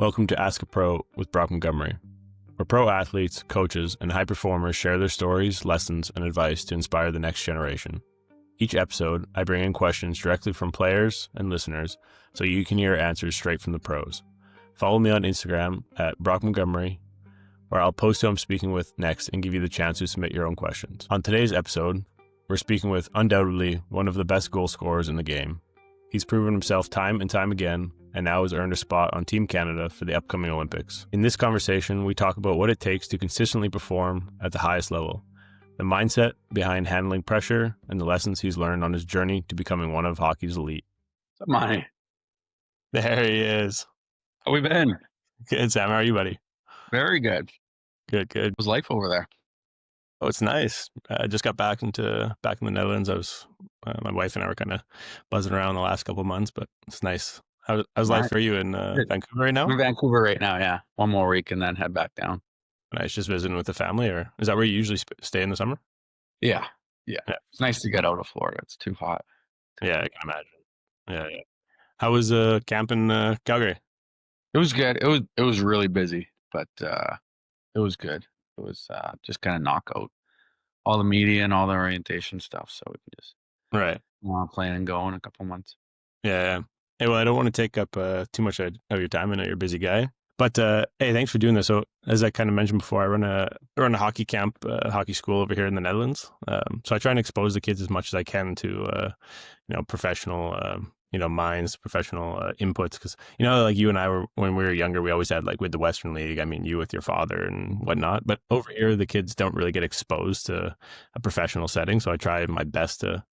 Welcome to Ask a Pro with Brock Montgomery, where pro athletes, coaches, and high performers share their stories, lessons, and advice to inspire the next generation. Each episode, I bring in questions directly from players and listeners so you can hear answers straight from the pros. Follow me on Instagram at Brock Montgomery, where I'll post who I'm speaking with next and give you the chance to submit your own questions. On today's episode, we're speaking with undoubtedly one of the best goal scorers in the game. He's proven himself time and time again, and now has earned a spot on Team Canada for the upcoming Olympics. In this conversation, we talk about what it takes to consistently perform at the highest level, the mindset behind handling pressure, and the lessons he's learned on his journey to becoming one of hockey's elite. What's up, Monty? There he is. How we been? Good, Sam. How are you, buddy? Very good. Good. How's life over there? Oh, it's nice. I just got back in the Netherlands. I was my wife and I were kind of buzzing around the last couple of months, but it's nice. How's life for you in Vancouver right now? I'm in Vancouver right now, yeah. One more week and then head back down. Nice, just visiting with the family, or is that where you usually stay in the summer? Yeah. It's nice to get out of Florida. It's too hot. Yeah, I can imagine. Yeah. How was camp in Calgary? It was good. It was really busy, but it was good. It was just kind of knock out all the media and all the orientation stuff, so we can just plan and go in a couple months. Yeah. Hey, well, I don't want to take up too much of your time. I know you're a busy guy, but hey, thanks for doing this. So, as I kind of mentioned before, I run a hockey camp, hockey school over here in the Netherlands. So I try and expose the kids as much as I can to, professional, minds, professional inputs. Because like you and I were when we were younger, we always had like with the Western League. I mean, you with your father and whatnot. But over here, the kids don't really get exposed to a professional setting. So I try my best to.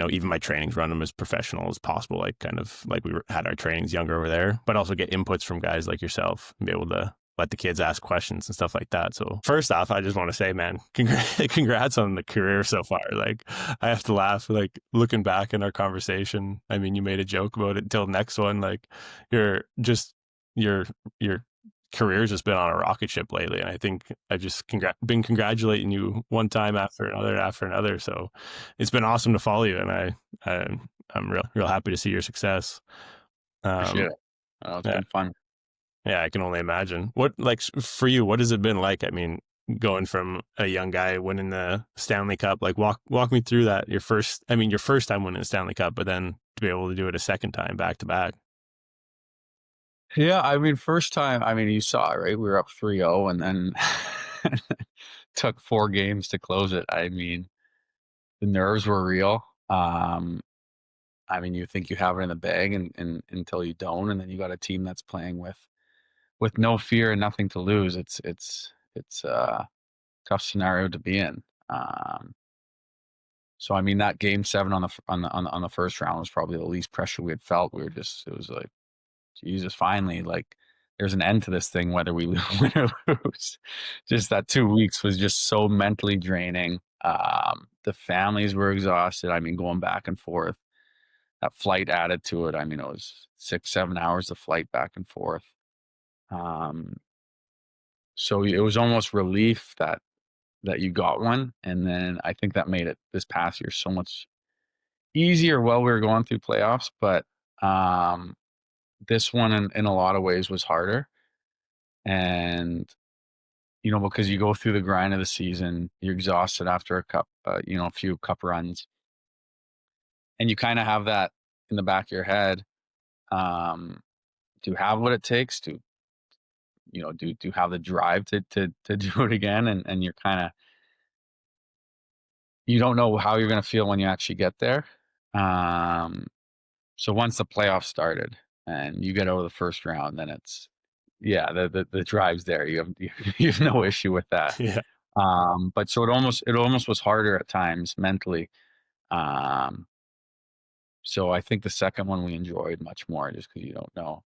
Even my trainings, run them as professional as possible, like kind of like had our trainings younger over there, but also get inputs from guys like yourself and be able to let the kids ask questions and stuff like that. So first off, I just want to say, man, congrats on the career so far. Like I have to laugh, like looking back in our conversation. I mean, you made a joke about it until next one. Like your career's just been on a rocket ship lately, and I think I've just been congratulating you one time after another. So it's been awesome to follow you, and I'm real happy to see your success. Appreciate it. It's been fun. Yeah, I can only imagine. What for you? What has it been like? I mean, going from a young guy winning the Stanley Cup, like walk me through that. Your first time winning the Stanley Cup, but then to be able to do it a second time back to back. Yeah, I mean, first time, you saw it, right? We were up 3-0 and then took 4 games to close it. I mean, the nerves were real. You think you have it in the bag and until you don't, and then you got a team that's playing with no fear and nothing to lose. It's a tough scenario to be in. So I mean, that game 7 on the first round was probably the least pressure we had felt. It was like, Jesus, finally, like there's an end to this thing, whether we win or lose. Just that 2 weeks was just so mentally draining. The families were exhausted. I mean, going back and forth, that flight added to it. I mean, it was 6-7 hours of flight back and forth. So it was almost relief that you got one. And then I think that made it this past year so much easier while we were going through playoffs. But, this one in a lot of ways was harder. And, because you go through the grind of the season, you're exhausted after a few cup runs. And you kind of have that in the back of your head. Do you have what it takes to, do you have the drive to do it again? And you're you don't know how you're going to feel when you actually get there. So once the playoffs started, and you get over the first round, then it's, the drive's there. You have no issue with that. Yeah. But so it almost was harder at times mentally. So I think the second one we enjoyed much more, just because you don't know,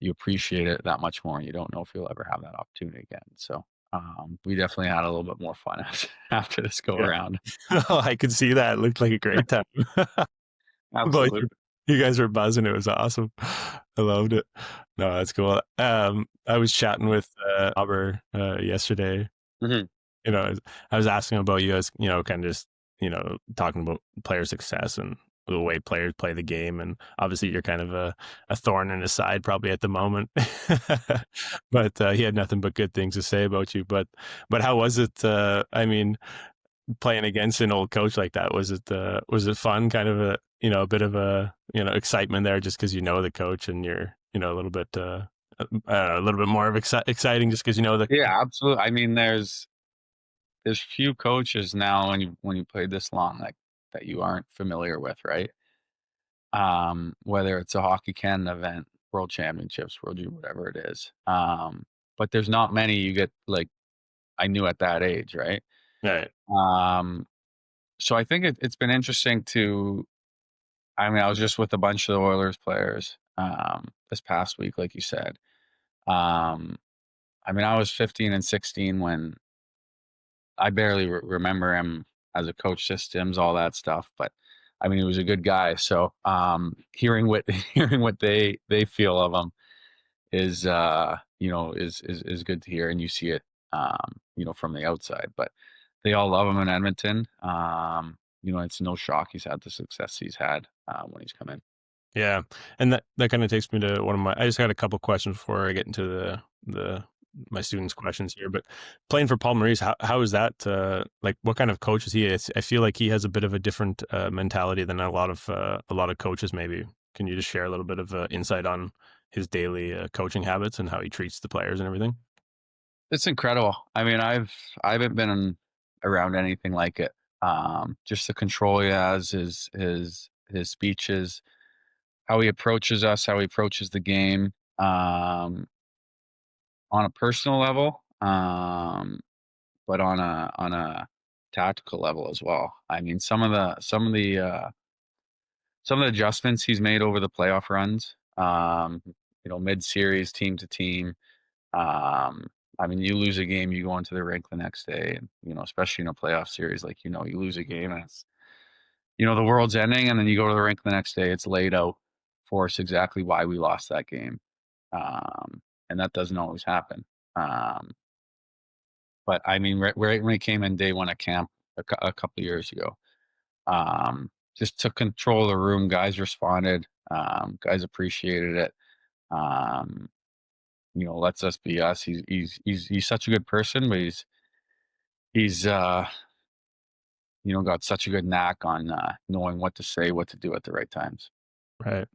you appreciate it that much more, and you don't know if you'll ever have that opportunity again. So we definitely had a little bit more fun after this go around. Oh, I could see that. It looked like a great time. Absolutely. You guys were buzzing. It was awesome. I loved it. No, that's cool. I was chatting with Auber yesterday. Mm-hmm. I was asking about you as, kind of just, talking about player success and the way players play the game, and obviously you're kind of a thorn in his side probably at the moment. But he had nothing but good things to say about you. But how was it? I mean, playing against an old coach like that, was it fun? Kind of a bit of a excitement there, just because the coach and you're a little bit a little bit more of exciting just because the. Yeah, absolutely. I mean, there's few coaches now when you play this long, like, that you aren't familiar with, right? Whether it's a Hockey Canada event, World Championships, World Junior, whatever it is. But there's not many you get, like, I knew at that age, right? Right. Um, so I think it's been interesting to I mean, I was just with a bunch of the Oilers players, this past week, like you said. Um, I mean, I was 15 and 16 when I barely remember him as a coach systems, all that stuff, but I mean, he was a good guy. So, hearing what hearing what they feel of him is, is good to hear, and you see it, from the outside. But they all love him in Edmonton. It's no shock he's had the success he's had when he's come in. Yeah, and that kind of takes me to one of my. I just got a couple questions before I get into the my students' questions here. But playing for Paul Maurice, how is that? Like, what kind of coach is he? I feel like he has a bit of a different mentality than a lot of coaches. Maybe can you just share a little bit of insight on his daily coaching habits and how he treats the players and everything? It's incredible. I mean, I haven't been around anything like it. Just the control he has, his speeches, how he approaches us, how he approaches the game, on a personal level, but on a tactical level as well. I mean, some of the adjustments he's made over the playoff runs, mid series, team to team. Um, I mean, you lose a game, you go into the rink the next day, and especially in a playoff series, like you lose a game, and it's the world's ending, and then you go to the rink the next day, it's laid out for us exactly why we lost that game, and that doesn't always happen. Um, but I mean, right when he came in day one at camp a couple of years ago, just took control of the room. Guys responded. Guys appreciated it. Um, lets us be us. He's such a good person, but he's got such a good knack on knowing what to say, what to do at the right times. Right.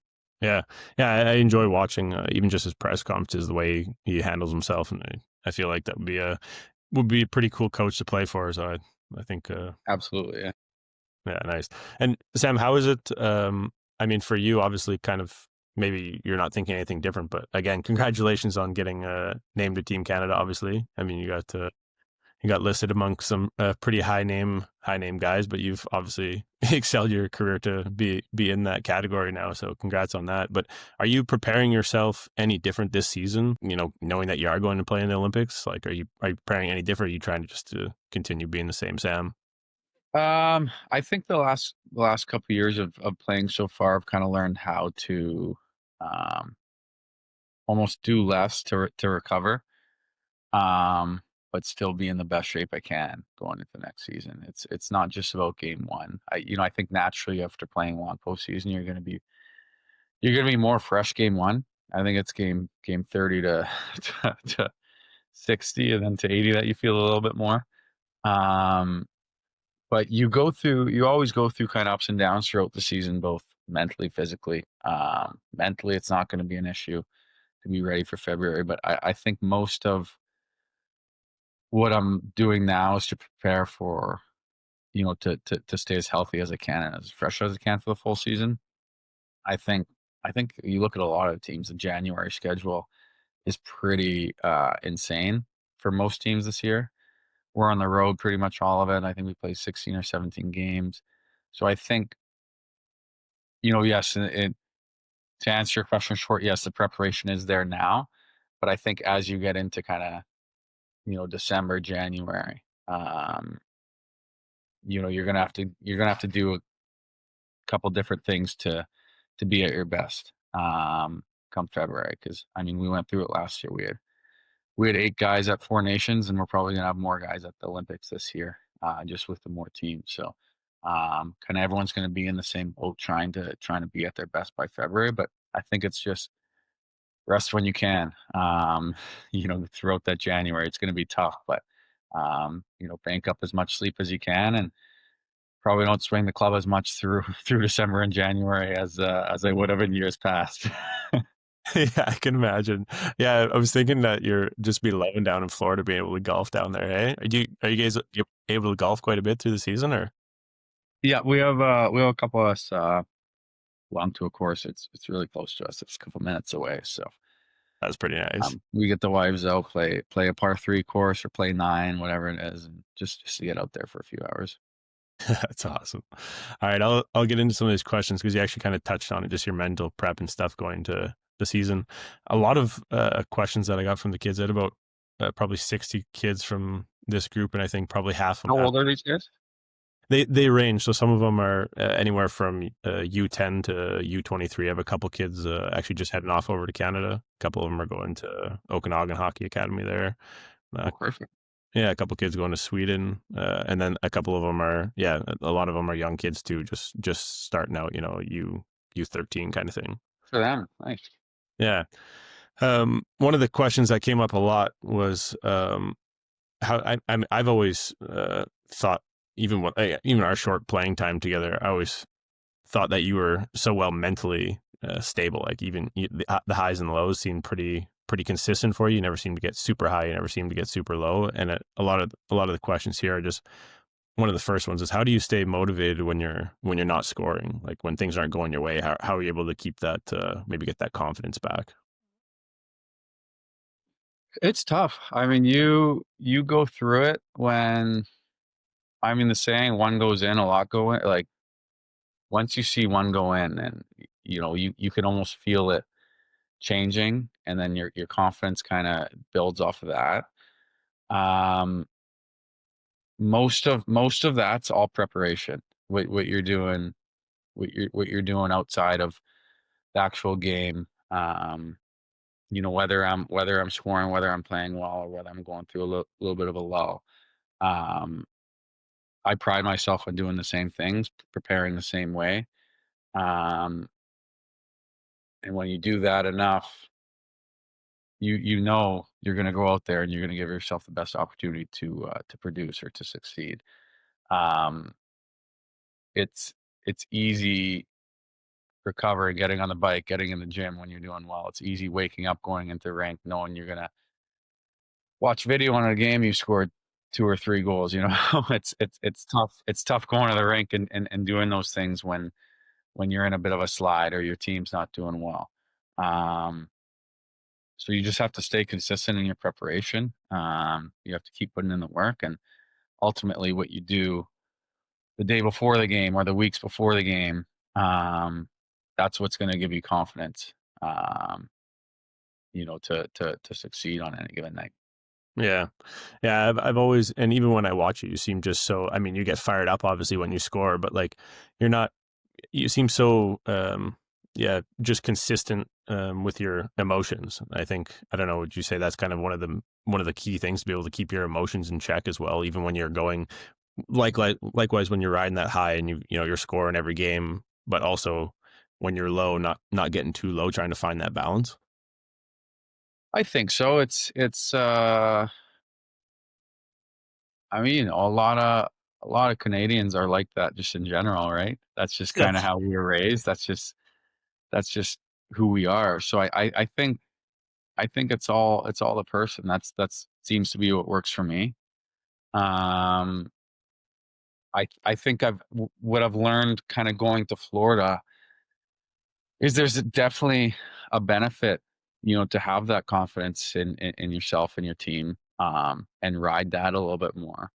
Yeah. Yeah. I enjoy watching even just his press conferences, the way he handles himself, and I feel like that would be a pretty cool coach to play for. So I think Absolutely, yeah. yeah, nice. And Sam, how is it? I mean, for you, obviously, kind of maybe you're not thinking anything different, but again, congratulations on getting named to Team Canada. Obviously, I mean, you got listed among some pretty high name guys, but you've obviously excelled your career to be in that category now. So congrats on that. But are you preparing yourself any different this season? Knowing that you are going to play in the Olympics, like are you preparing any different? Are you trying to continue being the same Sam? I think the last couple of years of playing so far, I've kind of learned how to um, almost do less to recover, um, but still be in the best shape I can going into next season. It's not just about game one. I think naturally after playing long postseason, you're gonna be more fresh game one. I think it's game 30 to 60 and then to 80 that you feel a little bit more. Um, but you always go through kind of ups and downs throughout the season, both mentally, physically. Mentally, it's not going to be an issue to be ready for February, but I think most of what I'm doing now is to prepare for, to stay as healthy as I can and as fresh as I can for the full season. I think I think you look at a lot of teams, the January schedule is pretty insane for most teams this year. We're on the road pretty much all of it. I think we play 16 or 17 games. So I think, yes, to answer your question short, yes, the preparation is there now. But I think as you get into kind of, December, January, you're gonna have to do a couple different things to be at your best come February. Because I mean, we went through it last year. We had 8 guys at 4 nations, and we're probably gonna have more guys at the Olympics this year, just with the more teams. So Kind of everyone's going to be in the same boat, trying to be at their best by February. But I think it's just rest when you can. Throughout that January, it's going to be tough, but bank up as much sleep as you can, and probably don't swing the club as much through through December and January as I would have in years past. Yeah, I can imagine. Yeah, I was thinking that you're just be loving down in Florida, being able to golf down there. Hey, are you guys able to golf quite a bit through the season, or Yeah, we have a couple of us belong to a course. It's really close to us. It's a couple minutes away, so that's pretty nice. we get the wives out, play a par three course or play nine, whatever it is, and just to get out there for a few hours. That's awesome. All right, I'll get into some of these questions because you actually kind of touched on it, just your mental prep and stuff going to the season. A lot of questions that I got from the kids. I had about probably 60 kids from this group, and I think probably half of How them old are these guys? they range. So some of them are anywhere from U10 to U23. I have a couple kids actually just heading off over to Canada. A couple of them are going to Okanagan Hockey Academy there. Oh, Uh, perfect. yeah, a couple kids going to Sweden, and then a couple of them are a lot of them are young kids too, just starting out. U13 kind of thing. For them, nice. Yeah. One of the questions that came up a lot was how I've always thought even our short playing time together, I always thought that you were so well mentally stable. Like even the highs and lows seemed pretty consistent for you. You never seemed to get super high. You never seemed to get super low. And a lot of the questions here are just one of the first ones is how do you stay motivated when you're not scoring? Like when things aren't going your way, how are you able to keep that maybe get that confidence back? It's tough. I mean, you go through it when the saying one goes in, a lot go in. Like once you see one go in, and you can almost feel it changing, and then your confidence kind of builds off of that. Um, most of that's all preparation. What you're doing, what you're doing outside of the actual game. Whether I'm scoring, whether I'm playing well, or whether I'm going through a little bit of a lull. Um, I pride myself on doing the same things, preparing the same way. Um, and when you do that enough, you know you're going to go out there and you're going to give yourself the best opportunity to produce or to succeed. Um, it's it's easy recovering, getting on the bike, getting in the gym when you're doing well. It's easy waking up, going into rank, knowing you're gonna watch video on a game you scored 2 or 3 goals, you know? It's tough. It's tough going to the rink and doing those things when you're in a bit of a slide or your team's not doing well. Um, so you just have to stay consistent in your preparation. You have to keep putting in the work, and ultimately what you do the day before the game or the weeks before the game, um, that's what's gonna give you confidence, to succeed on any given night. Yeah. Yeah, I've always, and even when I watch you, you seem just so, I mean, you get fired up obviously when you score, but like you're not, you seem so yeah, just consistent with your emotions. I think, I don't know, would you say that's kind of one of the key things to be able to keep your emotions in check as well, even when you're going likewise when you're riding that high and you're scoring every game, but also when you're low, not getting too low, trying to find that balance. I think so. A lot of Canadians are like that just in general, right? That's just Yeah. kinda how we were raised. That's just who we are. So I think it's all the person. That's seems to be what works for me. Um, I think what I've learned kinda going to Florida is there's definitely a benefit, to have that confidence in yourself and your team, and ride that a little bit more.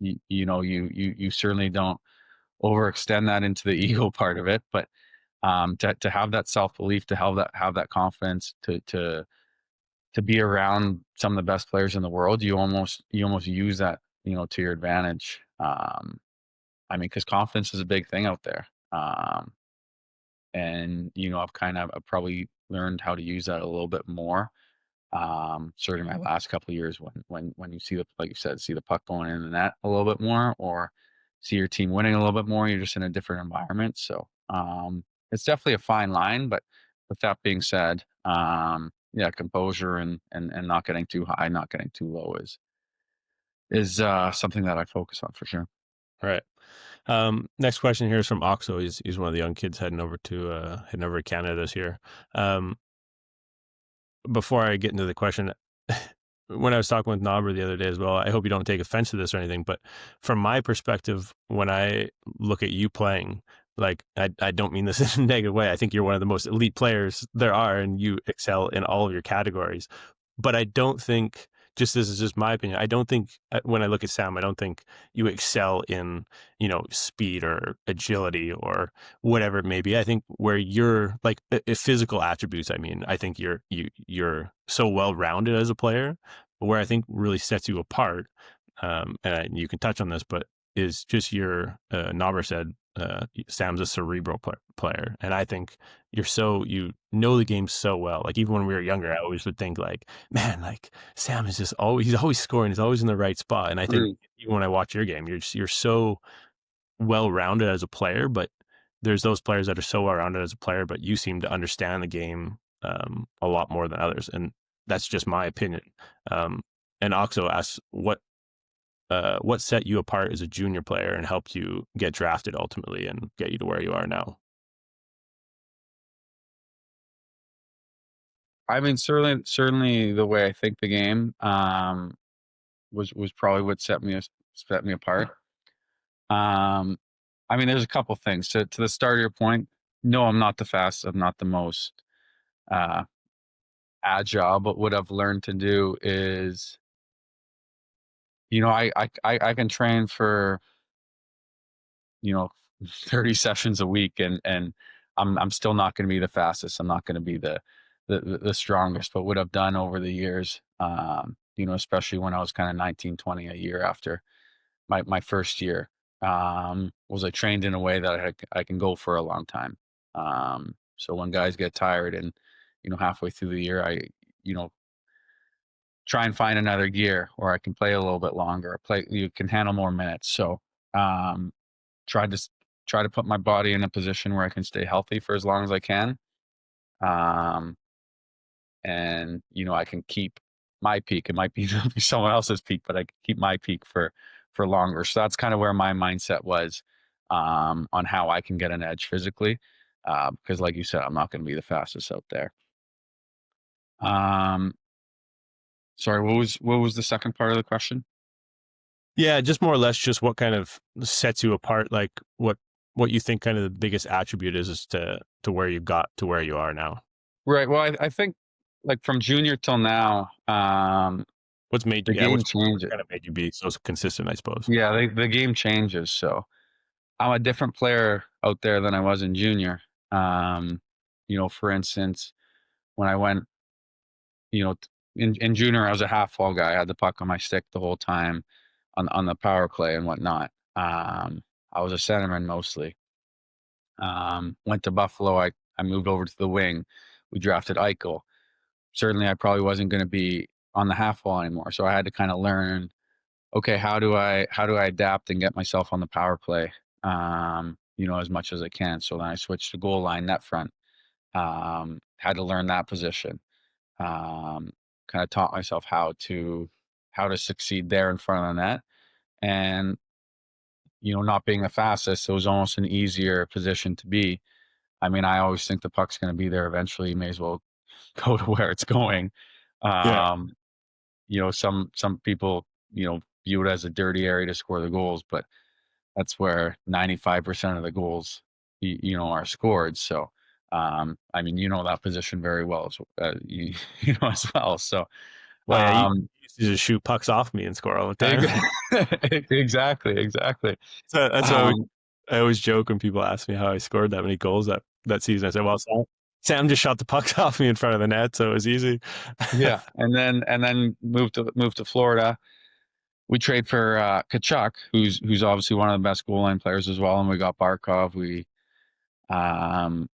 You certainly don't overextend that into the ego part of it, but to have that self belief, to have that confidence, to be around some of the best players in the world, you almost use that to your advantage. Because confidence is a big thing out there. And I've probably learned how to use that a little bit more. Certainly my last couple of years when you see the, like you said, see the puck going in the net a little bit more, or see your team winning a little bit more. You're just in a different environment. So it's definitely a fine line. But with that being said, yeah, composure and not getting too high, not getting too low is something that I focus on for sure. All right. Next question here is from Oxo. He's one of the young kids heading over to Canada this year. Before I get into the question, when I was talking with Nobber the other day as well, I hope you don't take offense to this or anything, but from my perspective, when I look at you playing, like I don't mean this in a negative way. I think you're one of the most elite players there are, and you excel in all of your categories. But I don't think, just this is just my opinion, I don't think when I look at Sam, I don't think you excel in, speed or agility or whatever it may be. I think where you're like physical attributes, I mean, I think you're so well rounded as a player. But where I think really sets you apart, you can touch on this, but is just your Nauber said Sam's a cerebral player, and I think you know the game so well. Like even when we were younger, I always would think like, man, like Sam is just always he's always scoring, he's always in the right spot. And I think even when I watch your game, you're so well rounded as a player, but there's those players that are so well rounded as a player, but you seem to understand the game a lot more than others, and that's just my opinion. And Oxo asks, what set you apart as a junior player and helped you get drafted ultimately and get you to where you are now? I mean, certainly the way I think the game was probably what set me apart. I mean, there's a couple things to the start of your point. No, I'm not the fastest. I'm not the most uh, agile, but what I've learned to do is, I can train for, you know, 30 sessions a week and I'm still not going to be the fastest. I'm not going to be the strongest, but what I've done over the years, especially when I was kind of 19, 20, a year after my first year, was I trained in a way that I can go for a long time. So when guys get tired and, halfway through the year, you know, try and find another gear or I can play a little bit longer, you can handle more minutes. So, try to try to put my body in a position where I can stay healthy for as long as I can. Um, and I can keep my peak. It might be someone else's peak, but I can keep my peak for longer. So that's kind of where my mindset was on how I can get an edge physically. Because, like you said, I'm not going to be the fastest out there. Um, sorry, what was the second part of the question? Yeah, just more or less just what kind of sets you apart, like what you think kind of the biggest attribute is to where you got to where you are now. Right. Well, I think like from junior till now, the game What's changes. kind of made you be so consistent, I suppose. Yeah, the game changes. So I'm a different player out there than I was in junior. For instance, when I went, in junior, I was a half wall guy. I had the puck on my stick the whole time on the power play and whatnot. I was a centerman mostly. Went to Buffalo. I moved over to the wing. We drafted Eichel. Certainly, I probably wasn't going to be on the half wall anymore. So I had to kind of learn, okay, how do I adapt and get myself on the power play, as much as I can. So then I switched to goal line, net front. Had to learn that position. Kind of taught myself how to succeed there in front of the net, and not being the fastest, it was almost an easier position to be. I mean, I always think the puck's going to be there eventually. You may as well go to where it's going. Yeah. Um, some people, view it as a dirty area to score the goals, but that's where 95% of the goals, are scored. So, I mean, that position very well as well. So, Well, yeah, you um, used to just shoot pucks off me and score all the time. exactly. So that's why Um, I always joke when people ask me how I scored that many goals that season. I said, well, Sam just shot the pucks off me in front of the net, so it was easy. yeah, and then moved to Florida. We trade for Kachuk, who's obviously one of the best goal line players as well, and we got Barkov. Um,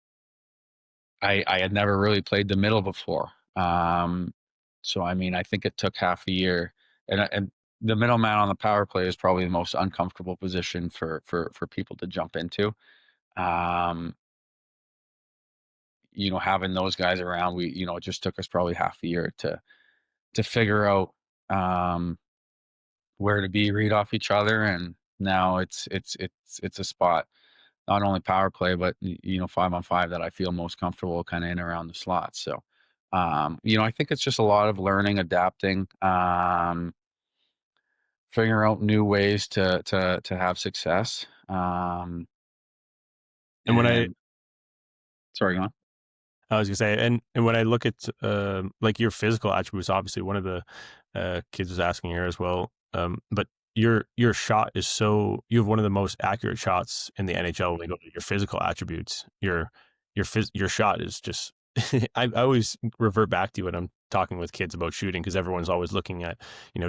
I had never really played the middle before, so I mean, I think it took half a year, and the middleman on the power play is probably the most uncomfortable position for people to jump into. Um, having those guys around, it just took us probably half a year to figure out um, where to read off each other, and now it's a spot, not only power play, but 5-on-5 that I feel most comfortable kind of in around the slot. So, I think it's just a lot of learning, adapting, figuring out new ways to have success. And when I And sorry, go on. I was gonna say, and when I look at like your physical attributes, obviously one of the kids was asking here as well. But your shot is so you have one of the most accurate shots in the NHL when you go to your physical attributes. Your shot is just. I always revert back to when I'm talking with kids about shooting because everyone's always looking at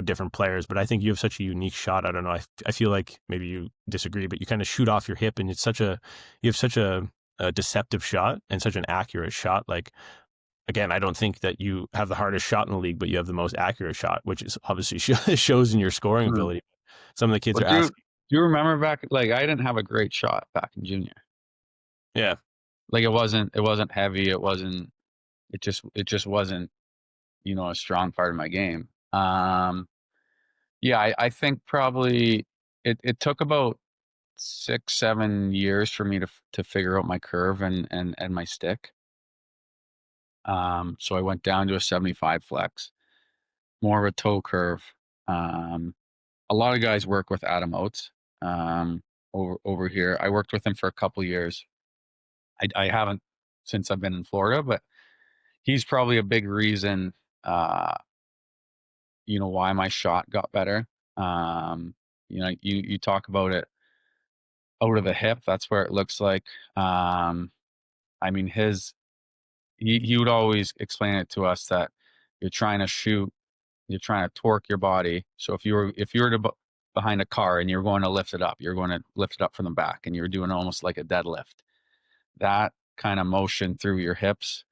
different players. But I think you have such a unique shot. I don't know. I feel like maybe you disagree, but you kind of shoot off your hip, and you have such a deceptive shot and such an accurate shot. Like again, I don't think that you have the hardest shot in the league, but you have the most accurate shot, which is obviously shows in your scoring Hmm. ability. Some of the kids Well, are asking, do you remember back? Like, I didn't have a great shot back in junior. yeah, Like, it wasn't heavy. It just wasn't a strong part of my game. Yeah, I think probably it took about 6-7 years for me to figure out my curve and my stick. So I went down to a 75 flex, more of a toe curve. Um, a lot of guys work with Adam Oates over here. I worked with him for a couple years. I haven't since I've been in Florida, but he's probably a big reason, uh, why my shot got better. You talk about it out of the hip. That's where it looks like. I mean, he would always explain it to us that you're trying to shoot, you're trying to torque your body. So if you were behind a car and you're going to lift it up, you're going to lift it up from the back, and you're doing almost like a deadlift. That kind of motion through your hips,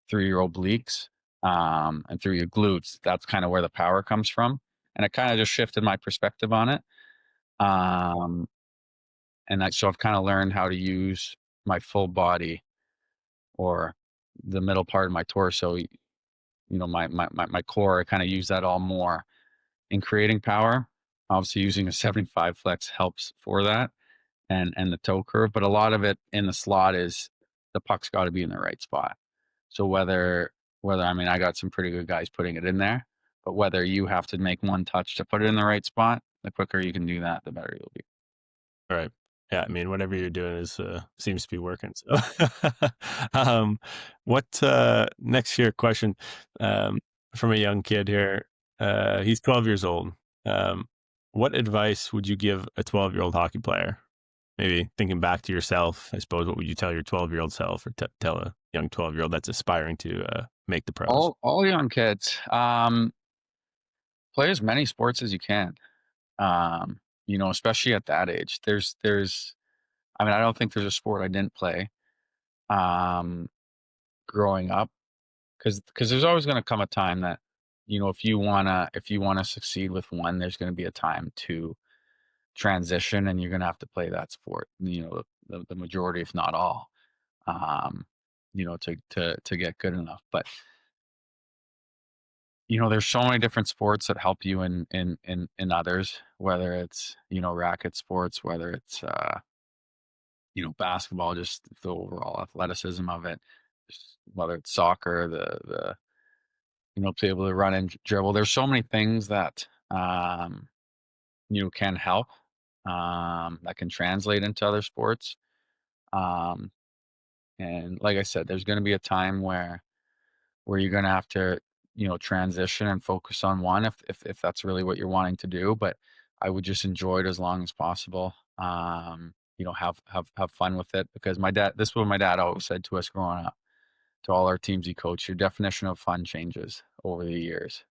through your obliques, and through your glutes. That's kind of where the power comes from, and it kind of just shifted my perspective on it. Um, so I've kind of learned how to use my full body, or the middle part of my torso, my core. I kind of use that all more in creating power. Obviously, using a 75 flex helps for that, and the toe curve. But a lot of it in the slot is the puck's got to be in the right spot. So whether I mean, I got some pretty good guys putting it in there, but whether you have to make one touch to put it in the right spot, the quicker you can do that, the better you'll be. all right. Yeah, I mean, whatever you're doing is seems to be working. So, um, what next year question from a young kid here? He's 12 years old. Um, what advice would you give a 12-year-old hockey player? Maybe thinking back to yourself, I suppose. What would you tell your 12-year-old self, or tell a young 12-year-old that's aspiring to make the pros? All young kids, play as many sports as you can. Especially at that age. I mean, I don't think there's a sport I didn't play um, growing up, because there's always going to come a time that if you wanna succeed with one, there's going to be a time to transition, and you're going to have to play that sport. The majority, if not all, to get good enough. But there's so many different sports that help you in others, whether it's racket sports, whether it's basketball, just the overall athleticism of it, whether it's soccer, to be able to run and dribble. There's so many things that can help, that can translate into other sports. Um, and like I said, there's going to be a time where you're going to have to transition and focus on one, if that's really what you're wanting to do. But I would just enjoy it as long as possible. Have fun with it, because this is what my dad always said to us growing up, to all our teams he coached: your definition of fun changes over the years.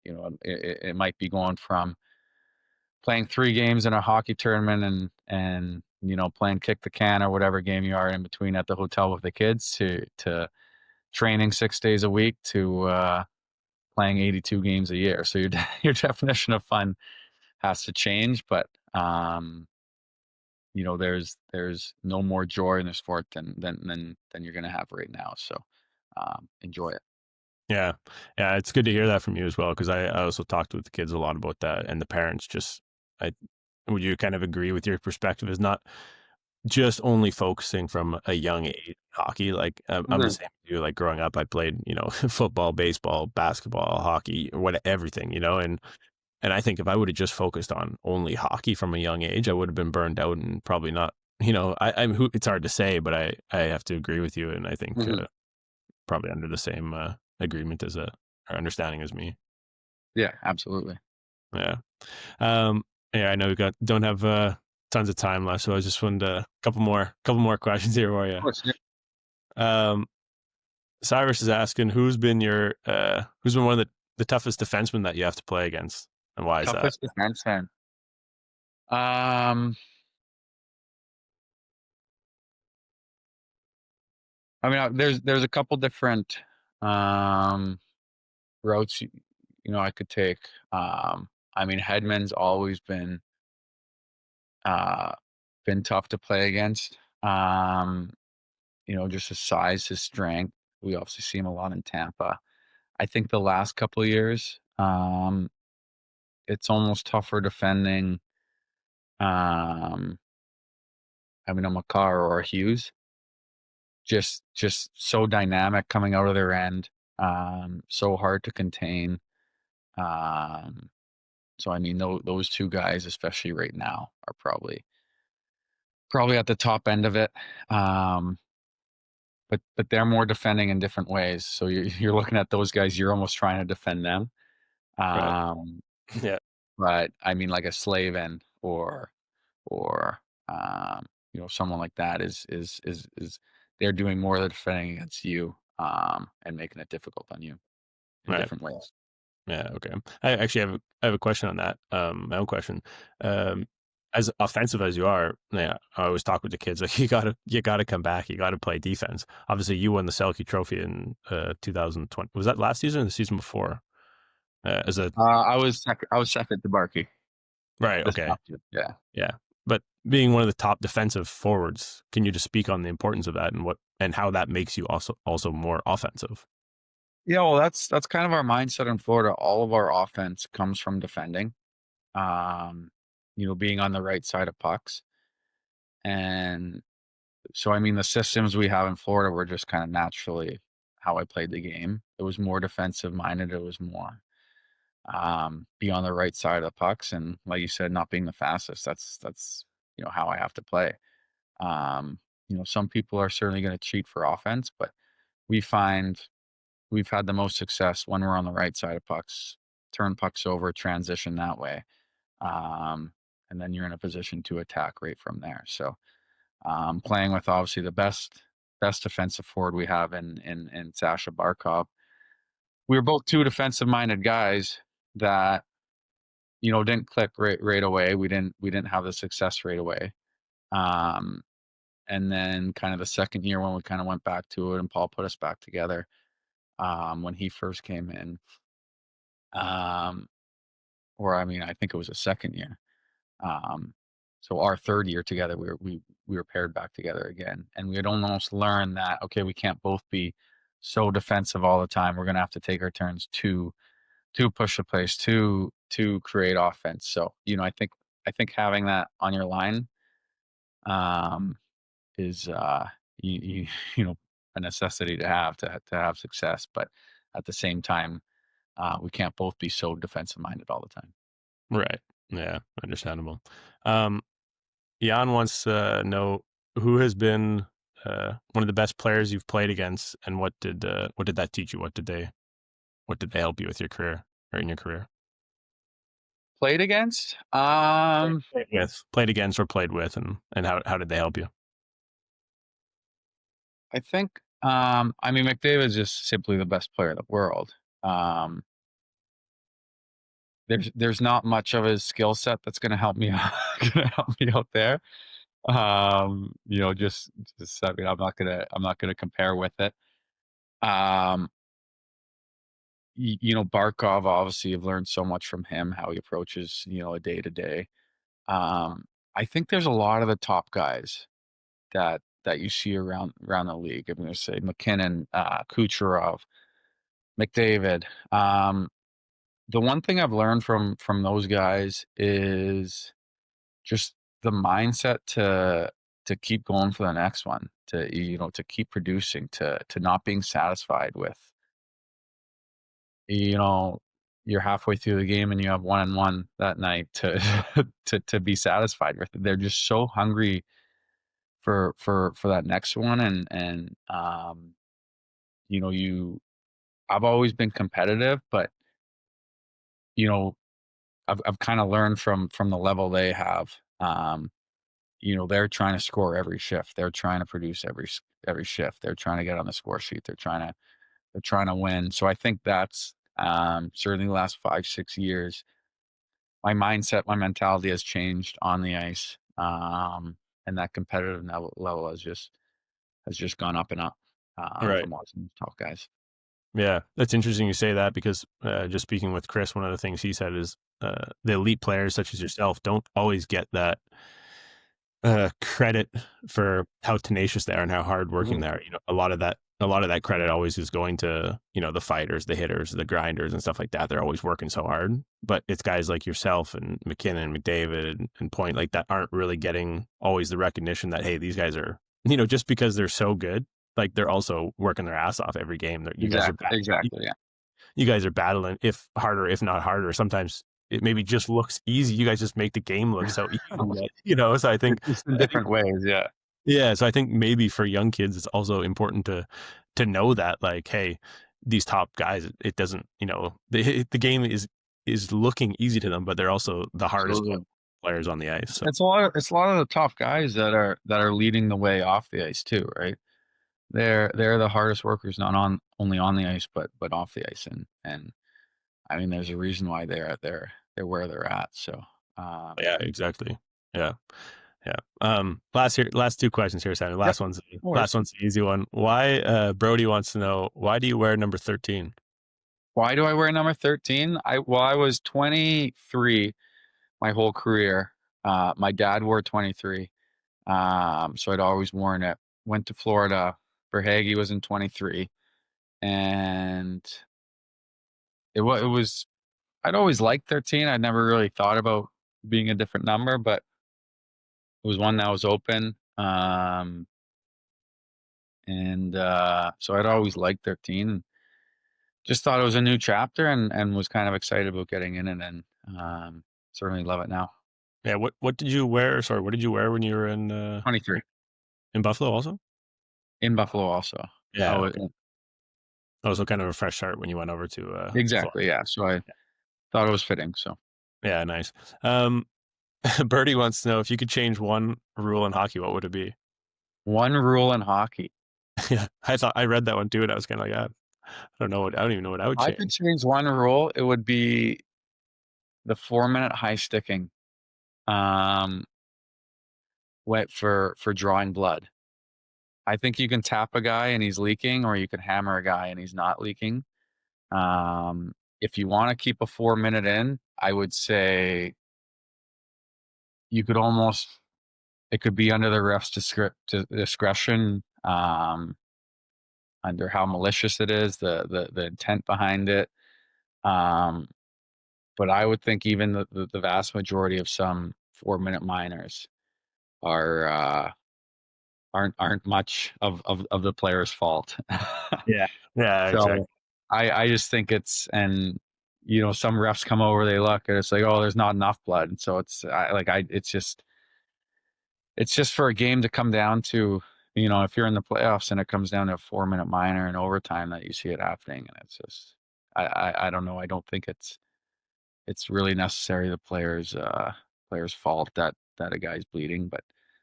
It might be going from playing 3 games in a hockey tournament, and playing kick the can or whatever game you are in between at the hotel with the kids, to training 6 days a week, to playing 82 games a year. So your your definition of fun has to change, but there's no more joy in the sport than you're gonna have right now. So enjoy it. Yeah. Yeah, it's good to hear that from you as well, because I also talked with the kids a lot about that, and the parents just I would you kind of agree with your perspective is not just only focusing from a young age hockey, like, I'm the Mhm, same as you, like, growing up, I played, football, baseball, basketball, hockey, what everything, and I think if I would've just focused on only hockey from a young age, I would've been burned out and probably not I'm who it's hard to say, but I have to agree with you, and I think, mhm. probably under the same, agreement or understanding as me. Yeah, absolutely. Yeah. Um, yeah, I know we don't have, tons of time left, so I just wanted a couple more questions here for Of you. course, yeah. Um, Cyrus is asking, who's been one of the toughest defensemen that you have to play against, and why is that? Toughest defenseman. Um, I mean, there's a couple different um, routes I could take. I mean, Hedman's always uh, been tough to play against. Just his size, his strength. We obviously see him a lot in Tampa. I think the last couple of years, it's almost tougher defending. Um, I mean, a Makar or a Hughes. Just so dynamic coming out of their end, so hard to contain. Um, so I mean, those two guys, especially right now, are probably at the top end of it. Um, but they're more defending in different ways. So you're looking at those guys, you're almost trying to defend them. Right. Um, Yeah. but I mean, like a Slavin or someone like that is they're doing more of the defending against you, and making it difficult on you in Right. different ways. Yeah, okay. I actually have a question on that, my own question. Um, as offensive as you are, yeah, I always talk with the kids, like, you gotta come back, you gotta play defense. Obviously, you won the Selke Trophy in, 2020. Was that last season or the season before? As a I was second to Barkey Right, this okay, past year. Yeah. yeah. But being one of the top defensive forwards, can you just speak on the importance of that and how that makes you also more offensive? Yeah, well, that's kind of our mindset in Florida. All of our offense comes from defending, um, being on the right side of pucks. And so, I mean, the systems we have in Florida were just kind of naturally how I played the game. It was more defensive minded. It was more be on the right side of the pucks, and like you said, not being the fastest. That's how I have to play. Um, some people are certainly going to cheat for offense, but we find we've had the most success when we're on the right side of pucks, turn pucks over, transition that way, um, and then you're in a position to attack right from there. So playing with obviously the best defensive forward we have in Sasha Barkov. We were both two defensive minded guys that didn't click right away. We didn't have the success right away. Um, and then kind of the second year when we kind of went back to it and Paul put us back together, when he first came in, um, or I mean, I think it was a second year. Um, so our third year together, we were paired back together again, and we had almost learned that okay, we can't both be so defensive all the time. We're gonna have to take our turns to push the place, to create offense. So I think having that on your line, um, is you know a necessity to have success. But at the same time, we can't both be so defensive minded all the time. Right. Yeah, understandable. Um, Jan wants to know who has been one of the best players you've played against, and what did that teach you? What did they help you with your career or in your career? Played against, Played against or played with, and how did they help you? I think, I mean, McDavid is just simply the best player in the world. Um, there's not much of his skill set that's going to help me gonna help me out there. Just I mean, I'm not gonna compare with it. Um, Barkov, obviously, you've learned so much from him, how he approaches, a day to day. Um, I think there's a lot of the top guys that you see around the league. I'm gonna say McKinnon, Kucherov, McDavid. The one thing I've learned from those guys is just the mindset to keep going for the next one, to keep producing, to not being satisfied with, you know, you're halfway through the game and you have 1-1 that night to to be satisfied with it. They're just so hungry for that next one, and you know, you I've always been competitive, but you know, I've kind of learned from the level they have. They're trying to score every shift. They're trying to produce every shift. They're trying to get on the score sheet. They're trying to win. So I think that's certainly the last 5-6 years. My mindset, my mentality has changed on the ice, and that competitive level has just gone up and up Right. from watching these top guys. Yeah, that's interesting you say that because just speaking with Chris, one of the things he said is the elite players such as yourself don't always get that credit for how tenacious they are and how hardworking Mhm. they are. A lot of that credit always is going to the fighters, the hitters, the grinders, and stuff like that. They're always working so hard, but it's guys like yourself and McKinnon, McDavid, and Point like that aren't really getting always the recognition that hey, these guys are just because they're so good, like they're also working their ass off every game. You guys are Exactly, exactly, yeah. you guys are battling, if harder, if not harder. Sometimes it maybe just looks easy. You guys just make the game look so easy. So Just in I think different ways, yeah. yeah, so I think maybe for young kids, it's also important to know that, like, hey, these top guys, it doesn't, the game is looking easy to them, but they're also the hardest Absolutely. players on the ice. So It's a lot of the tough guys that are leading the way off the ice too, right? They're the hardest workers, not only on the ice, but off the ice, and I mean, there's a reason why they're where they're at. So, um, yeah, exactly. Yeah. Yeah. Last two questions here, Simon. yep, no Last worries. one's an easy one. Why Brody wants to know, why do you wear number 13? Why do I wear number 13? I was 23 my whole career. My dad wore 23, so I'd always worn it. Went to Florida. Verhage was in 23, and it was I'd always liked 13. I'd never really thought about being a different number, but it was one that was open. And so I'd always liked 13. Just thought it was a new chapter, and was kind of excited about getting in it, and certainly love it now. Yeah, what did you wear? Sorry, what did you wear when you were 23 in Buffalo also? in Buffalo also. Yeah, Oh, okay. Also kind of a fresh start when you went over to Florida. exactly, yeah. So I thought it was fitting. So Yeah, nice. Um Birdie wants to know if you could change one rule in hockey, what would it be? one rule in hockey. Yeah, I read that one too, and I was kind of like, I don't even know what I would I could change. change one rule. It would be the 4-minute high sticking. Um, wet for drawing blood. I think you can tap a guy and he's leaking, or you can hammer a guy and he's not leaking. If you want to keep a 4-minute in, I would say you could almost it could be under the ref's discretion, under how malicious it is, the intent behind it. Um, but I would think even the vast majority of some 4-minute minors are aren't much of the player's fault. Yeah. Yeah, So exactly. I just think some refs come over, they look, and it's like, oh, there's not enough blood. And so it's just for a game to come down to, if you're in the playoffs and it comes down to a 4-minute minor in overtime, that you see it happening, and it's just I don't know. I don't think it's really necessary the player's fault that a guy's bleeding, but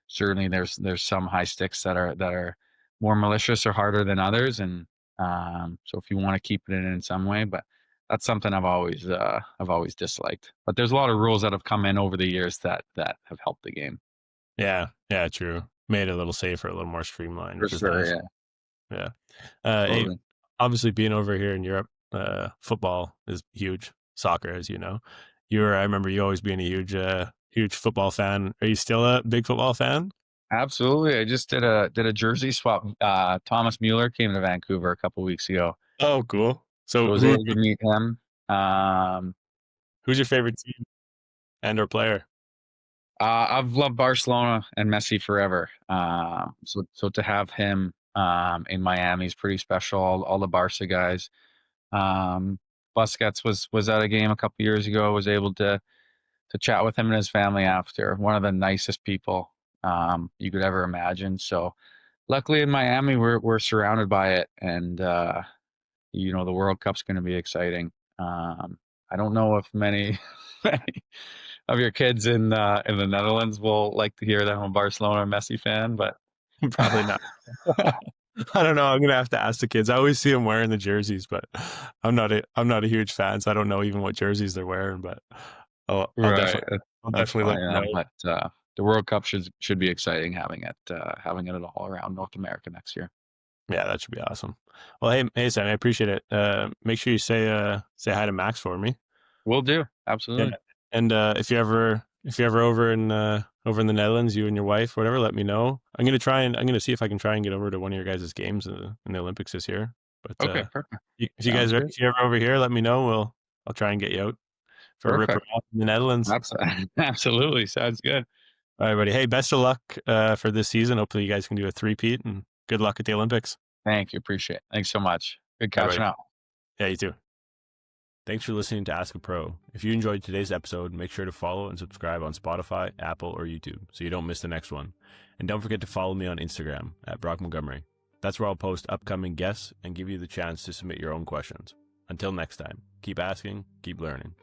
certainly there's some high sticks that are more malicious or harder than others, and so if you want to keep it in some way, but that's something I've always disliked. But there's a lot of rules that have come in over the years that have helped the game. Yeah, yeah, true. Made it a little safer, a little more streamlined, For which is sure, nice. yeah, Yeah. Hey, absolutely. obviously being over here in Europe, football is huge. Soccer, as you know. I remember you always being a huge football fan. Are you still a big football fan? Absolutely. I just did a jersey swap. Thomas Mueller came to Vancouver a couple weeks ago. Oh, cool. So So I was able to meet him. Um, who's your favorite team and or player? I've loved Barcelona and Messi forever. So to have him in Miami is pretty special. All the Barca guys. Um, Busquets was at a game a couple years ago. Was able to chat with him and his family after. One of the nicest people you could ever imagine. So luckily in Miami, we're surrounded by it, and the World Cup's going to be exciting. I don't know if many many of your kids in the Netherlands will like to hear that I'm a Barcelona or Messi fan, but Probably not. I don't know. I'm gonna have to ask the kids. I always see them wearing the jerseys, but I'm not a huge fan, so I don't know even what jerseys they're wearing. But I'll right, definitely I'll that's definitely let fine. you know. But the World Cup should be exciting having it all around North America next year. Yeah, that should be awesome. Well, hey, Sam, I appreciate it. Make sure you say hi to Max for me. Will do. Yeah. Absolutely. And if you're ever over in the Netherlands, you and your wife, whatever, let me know. I'm gonna see if I can try and get over to one of your guys' games in the Olympics this year. But Okay, perfect. if Sounds good. you're ever over here, let me know. I'll try and get you out for a rip Perfect. around in the Netherlands. Absolutely. Sounds good. All right, buddy. Hey, best of luck for this season. Hopefully, you guys can do a three-peat, and good luck at the Olympics. Thank you. Appreciate it. Thanks so much. Good All right, catching buddy. up. Yeah, you too. Thanks for listening to Ask a Pro. If you enjoyed today's episode, make sure to follow and subscribe on Spotify, Apple, or YouTube so you don't miss the next one. And don't forget to follow me on Instagram at Brock Montgomery. That's where I'll post upcoming guests and give you the chance to submit your own questions. Until next time, keep asking, keep learning.